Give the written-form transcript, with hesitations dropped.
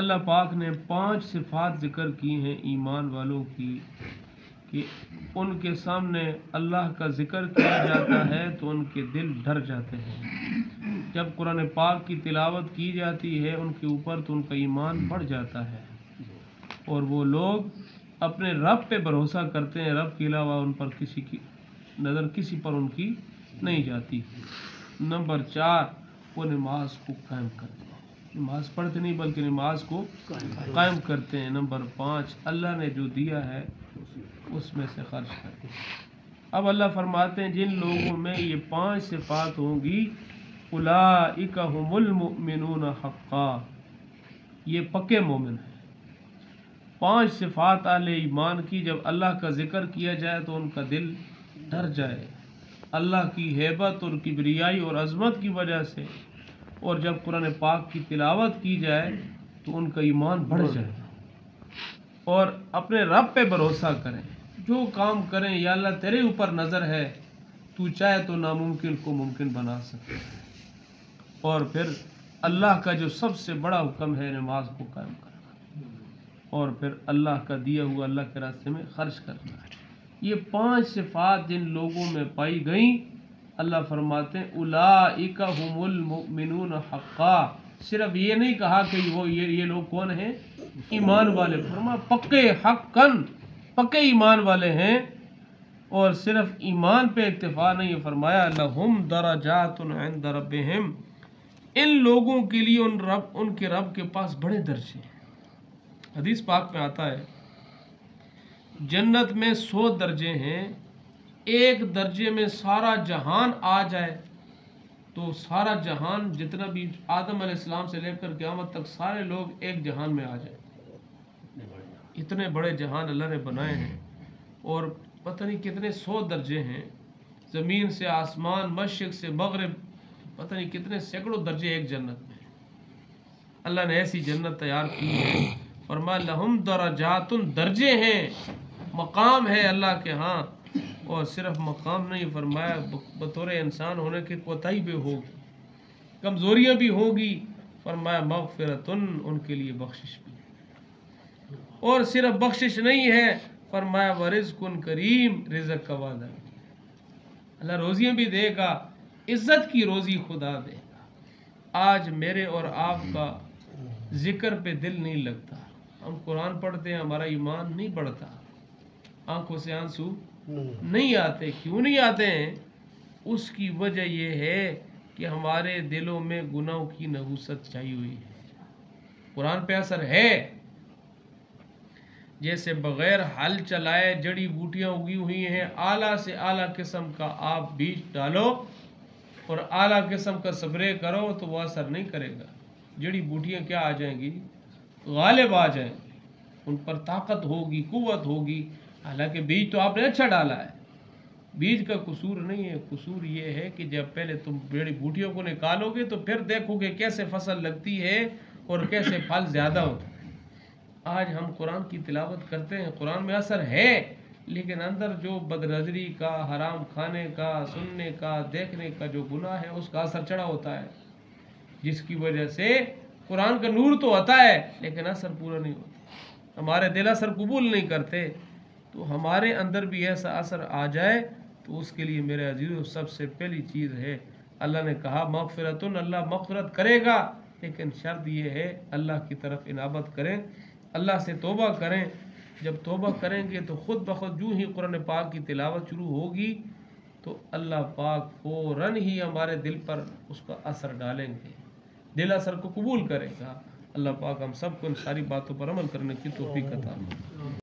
अल्लाह पाक ने 5 सिफात जिक्र की हैं ईमान वालों की कि उनके सामने अल्लाह का जिक्र किया जाता है तो उनके दिल डर जाते हैं। जब कुरान पाक की तिलावत की जाती है उनके ऊपर तो उनका ईमान बढ़ जाता है और वो लोग अपने रब पे भरोसा करते हैं। रब के अलावा उन पर किसी की नज़र किसी पर उनकी नहीं जाती। नंबर 4, वो नमाज को कायम करते हैं। नमाज पढ़ते नहीं बल्कि नमाज को कायम करते हैं। नंबर 5, अल्लाह ने जो दिया है उसमें से खर्च करते हैं। अब अल्लाह फरमाते हैं जिन लोगों में ये 5 सिफात होंगी उलाइका हुमुल मुमिनून हक्का, ये पक्के मोमिन हैं। 5 सिफात आले ईमान की जब अल्लाह का जिक्र किया जाए तो उनका दिल डर जाए अल्लाह की हैबत और किबरियाई और अजमत की वजह से, और जब कुरान पाक की तिलावत की जाए तो उनका ईमान बढ़ जाए और अपने रब पे भरोसा करें। जो काम करें या अल्लाह तेरे ऊपर नज़र है, तू चाहे तो नामुमकिन को मुमकिन बना सकते हैं। और फिर अल्लाह का जो सबसे बड़ा हुक्म है नमाज को कायम करना और फिर अल्लाह का दिया हुआ अल्लाह के रास्ते में खर्च करना है। ये 5 सिफात जिन लोगों में पाई गई अल्लाह फरमाते हैं उलाइका हुमुल मुमिनून हक्का। सिर्फ ये नहीं कहा कि वो ये लोग कौन हैं, ईमान वाले। फरमा पक्के हक्कन, पक्के ईमान वाले हैं। और सिर्फ ईमान पे इक्तिफा नहीं, फरमाया लहुम दरजातुन इंद रब्बिहिम, इन लोगों के लिए उनके रब के पास बड़े दर्जे हैं। हदीस पाक में आता है जन्नत में 100 दर्जे हैं। एक दर्जे में सारा जहान आ जाए तो सारा जहान जितना भी आदम अलैहिस्सलाम से लेकर क़यामत तक सारे लोग एक जहान में आ जाए। इतने बड़े जहान अल्लाह ने बनाए हैं और पता नहीं कितने 100 दर्जे हैं। ज़मीन से आसमान, मशरिक़ से मगरिब, पता नहीं कितने सैकड़ों दर्जे एक जन्नत में। अल्लाह ने ऐसी जन्नत तैयार की है। फरमाया लहुम दरजातुन, दर्जे हैं, मकाम है अल्लाह के यहाँ। और सिर्फ मकाम नहीं, फरमाया बतौर इंसान होने की कोताही भी होगी, कमज़ोरियाँ भी होगी। फरमाया मग़फ़िरतुन, उनके लिए बख्शिश भी। और सिर्फ बख्शिश नहीं है, फरमाया वरिज़्क़ुन करीम, रिज़्क़ का वादा। अल्लाह रोज़ियाँ भी देगा, इज़्ज़त की रोज़ी खुदा देगा। आज मेरे और आपका जिक्र पे दिल नहीं लगता। हम कुरान पढ़ते हैं, हमारा ईमान नहीं बढ़ता, आंखों से आंसू नहीं आते। क्यों नहीं आते हैं? उसकी वजह यह है कि हमारे दिलों में गुनाहों की नहूसत छाई हुई है। कुरान पे असर है। जैसे बगैर हल चलाए जड़ी बूटियां उगी हुई हैं, आला से आला किस्म का आप बीज डालो और आला किस्म का स्प्रे करो तो वह असर नहीं करेगा। जड़ी बूटियां क्या आ जाएंगी, गालिब आ जाएंगी, उन पर ताकत होगी, कुव्वत होगी। हालांकि बीज तो आपने अच्छा डाला है, बीज का कसूर नहीं है। कसूर ये है कि जब पहले तुम जड़ी बूटियों को निकालोगे तो फिर देखोगे कैसे फसल लगती है और कैसे फल ज़्यादा होता है। आज हम कुरान की तिलावत करते हैं, कुरान में असर है, लेकिन अंदर जो बदनज़री का, हराम खाने का, सुनने का, देखने का जो गुनाह है उसका असर चढ़ा होता है, जिसकी वजह से कुरान का नूर तो आता है लेकिन असर पूरा नहीं होता। हमारे दिल असर कबूल नहीं करते। तो हमारे अंदर भी ऐसा असर आ जाए तो उसके लिए मेरे अजीज़ों सबसे पहली चीज़ है, अल्लाह ने कहा मग़फ़िरतुन, अल्लाह मग़फ़िरत करेगा, लेकिन शर्त यह है अल्लाह की तरफ इनाबत करें, अल्लाह से तौबा करें। जब तौबा करेंगे तो ख़ुद ब खुद यूँ ही कुरान पाक की तिलावत शुरू होगी तो अल्लाह पाक फ़ौरन ही हमारे दिल पर उसका असर डालेंगे, दिल असर को कबूल करेगा। अल्लाह पाक हम सबको इन सारी बातों पर अमल करने की तौफ़ीक़ अता फरमाए।